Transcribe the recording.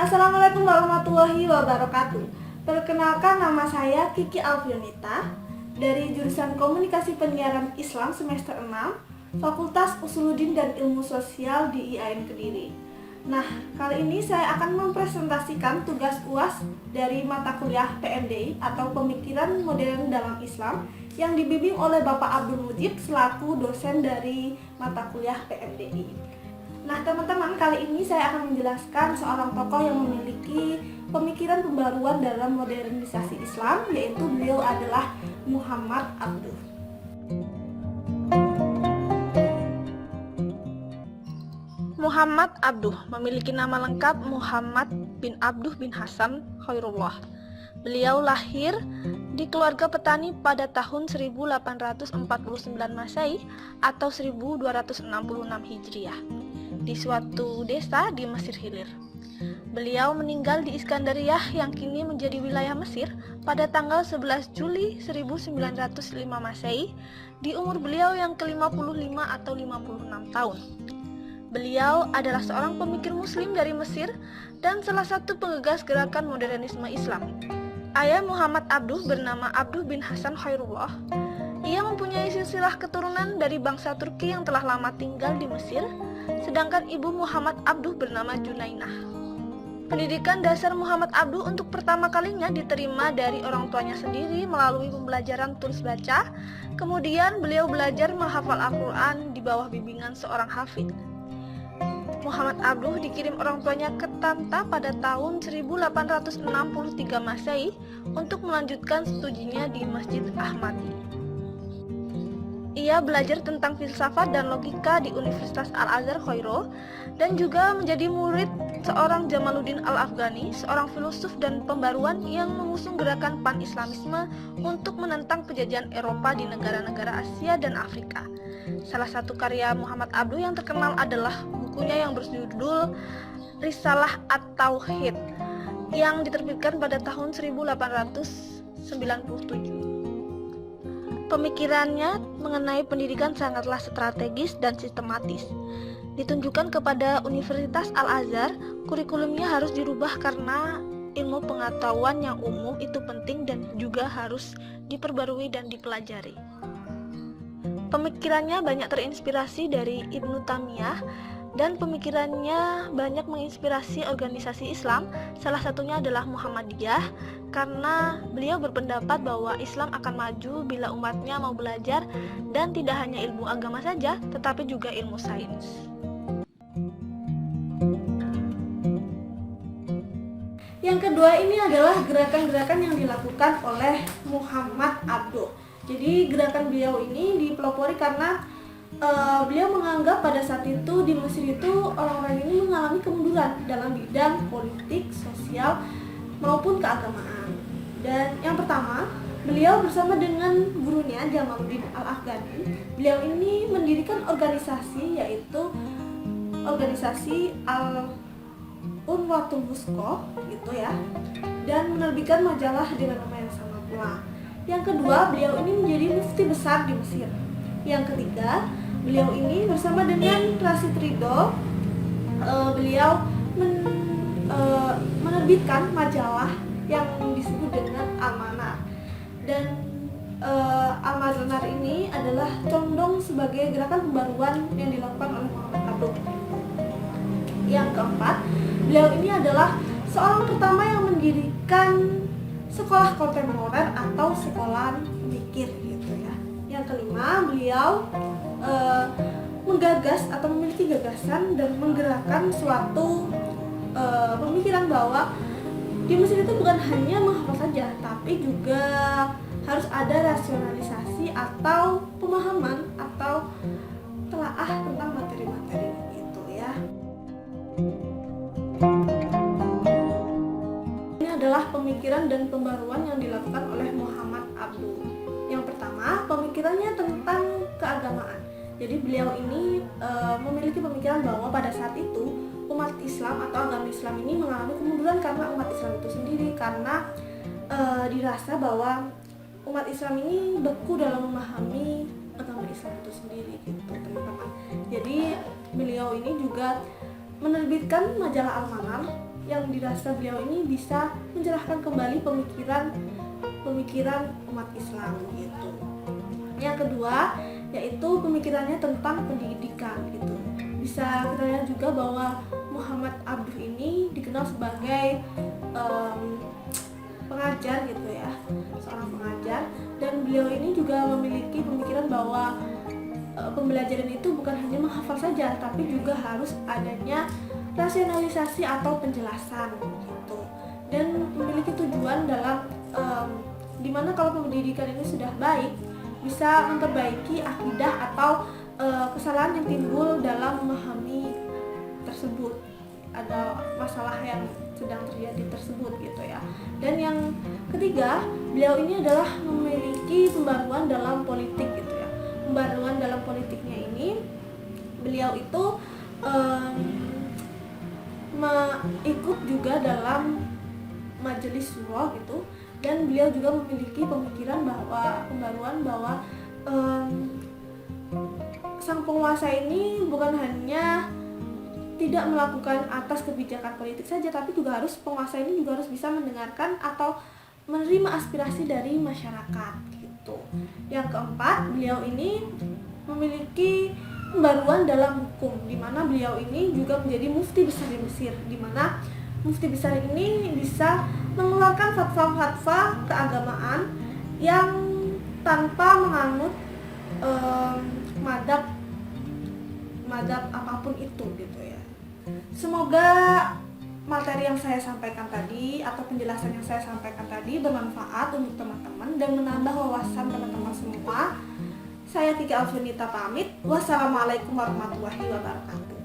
Assalamualaikum warahmatullahi wabarakatuh. Perkenalkan, nama saya Kiki Alfionita dari jurusan Komunikasi Penyiaran Islam semester 6, Fakultas Usuluddin dan Ilmu Sosial di IAIN Kediri. Nah, kali ini saya akan mempresentasikan tugas UAS dari mata kuliah PMDI atau Pemikiran Modern dalam Islam yang dibimbing oleh Bapak Abdul Mujib selaku dosen dari mata kuliah PMDI. Nah teman-teman, kali ini saya akan menjelaskan seorang tokoh yang memiliki pemikiran pembaruan dalam modernisasi Islam, yaitu beliau adalah Muhammad Abduh. Muhammad Abduh memiliki nama lengkap Muhammad bin Abduh bin Hasan Khairullah. Beliau lahir di keluarga petani pada tahun 1849 Masehi atau 1266 Hijriah di suatu desa di Mesir Hilir. Beliau meninggal di Iskandariyah yang kini menjadi wilayah Mesir pada tanggal 11 Juli 1905 Masehi di umur beliau yang ke-55 atau 56 tahun. Beliau adalah seorang pemikir muslim dari Mesir dan salah satu penggagas gerakan modernisme Islam. Ayah Muhammad Abduh bernama Abduh bin Hasan Khairullah. Ia mempunyai silsilah keturunan dari bangsa Turki yang telah lama tinggal di Mesir, sedangkan ibu Muhammad Abduh bernama Junainah. Pendidikan dasar Muhammad Abduh untuk pertama kalinya diterima dari orang tuanya sendiri melalui pembelajaran tulis baca. Kemudian beliau belajar menghafal Al-Quran di bawah bimbingan seorang hafidz. Muhammad Abduh dikirim orang tuanya ke Tanta pada tahun 1863 Masehi untuk melanjutkan studinya di Masjid Ahmadi. Ia belajar tentang filsafat dan logika di Universitas Al-Azhar Kairo dan juga menjadi murid seorang Jamaluddin Al-Afghani, seorang filosof dan pembaruan yang mengusung gerakan pan-Islamisme untuk menentang penjajahan Eropa di negara-negara Asia dan Afrika. Salah satu karya Muhammad Abduh yang terkenal adalah bukunya yang berjudul Risalah At-Tauhid yang diterbitkan pada tahun 1897. Pemikirannya mengenai pendidikan sangatlah strategis dan sistematis. Ditunjukkan kepada Universitas Al-Azhar, kurikulumnya harus dirubah karena ilmu pengetahuan yang umum itu penting dan juga harus diperbarui dan dipelajari. Pemikirannya banyak terinspirasi dari Ibnu Taimiyah dan pemikirannya banyak menginspirasi organisasi Islam, salah satunya adalah Muhammadiyah, karena beliau berpendapat bahwa Islam akan maju bila umatnya mau belajar dan tidak hanya ilmu agama saja, tetapi juga ilmu sains. Yang kedua ini adalah gerakan-gerakan yang dilakukan oleh Muhammad Abduh. Jadi gerakan beliau ini dipelopori karena beliau menganggap pada saat itu di Mesir itu orang-orang ini mengalami kemunduran dalam bidang politik, sosial maupun keagamaan. Dan yang pertama, beliau bersama dengan gurunya Jamaluddin Al-Afghani, beliau ini mendirikan organisasi yaitu organisasi Al-Unwatul Wusqa gitu ya, dan menerbitkan majalah dengan nama yang sama pula. Yang kedua, beliau ini menjadi mufti besar di Mesir. Yang ketiga, beliau ini bersama dengan Rashid Ridho, beliau menerbitkan majalah yang disebut dengan Al-Manar. Dan Al-Manar ini adalah condong sebagai gerakan pembaruan yang dilakukan oleh Muhammad Abduh. Yang keempat, beliau ini adalah seorang pertama yang mendirikan sekolah kontemporer atau sekolah mikir gitu ya. Yang kelima, beliau menggagas atau memiliki gagasan dan menggerakkan suatu pemikiran bahwa di Mesir itu bukan hanya menghafal saja, tapi juga harus ada rasionalisasi atau pemahaman atau telaah tentang materi-materi itu ya. Ini adalah pemikiran dan pembaruan yang dilakukan oleh Muhammad Abduh. Yang pertama, pemikirannya tentang keagamaan. Jadi beliau ini memiliki pemikiran bahwa pada saat itu umat Islam atau agama Islam ini mengalami kemunduran karena umat Islam itu sendiri, karena dirasa bahwa umat Islam ini beku dalam memahami agama Islam itu sendiri gitu teman-teman. Jadi beliau ini juga menerbitkan majalah Al-Manar yang dirasa beliau ini bisa mencerahkan kembali pemikiran umat Islam gitu. Yang kedua yaitu pemikirannya tentang pendidikan gitu. Bisa kita lihat juga bahwa Muhammad Abduh ini dikenal sebagai pengajar gitu ya, seorang pengajar, dan beliau ini juga memiliki pemikiran bahwa pembelajaran itu bukan hanya menghafal saja, tapi juga harus adanya rasionalisasi atau penjelasan gitu, dan memiliki tujuan dalam dimana kalau pendidikan ini sudah baik bisa memperbaiki akidah atau kesalahan yang timbul dalam memahami tersebut, ada masalah yang sedang terjadi tersebut gitu ya. Dan yang ketiga, beliau ini adalah memiliki pembaruan dalam politik gitu ya. Pembaruan dalam politiknya ini, beliau itu ikut juga dalam majelis syuro gitu, dan beliau juga memiliki pemikiran bahwa pembaruan bahwa sang penguasa ini bukan hanya tidak melakukan atas kebijakan politik saja, tapi juga penguasa ini juga harus bisa mendengarkan atau menerima aspirasi dari masyarakat gitu. Yang keempat, beliau ini memiliki pembaruan dalam hukum, di mana beliau ini juga menjadi mufti besar di Mesir, di mana mufti besar ini bisa mengeluarkan fatwa-fatwa keagamaan yang tanpa menganut madhab apapun itu gitu ya. Semoga materi yang saya sampaikan tadi atau penjelasan yang saya sampaikan tadi bermanfaat untuk teman-teman dan menambah wawasan teman-teman semua. Saya Tika Alfinita pamit. Wassalamualaikum warahmatullahi wabarakatuh.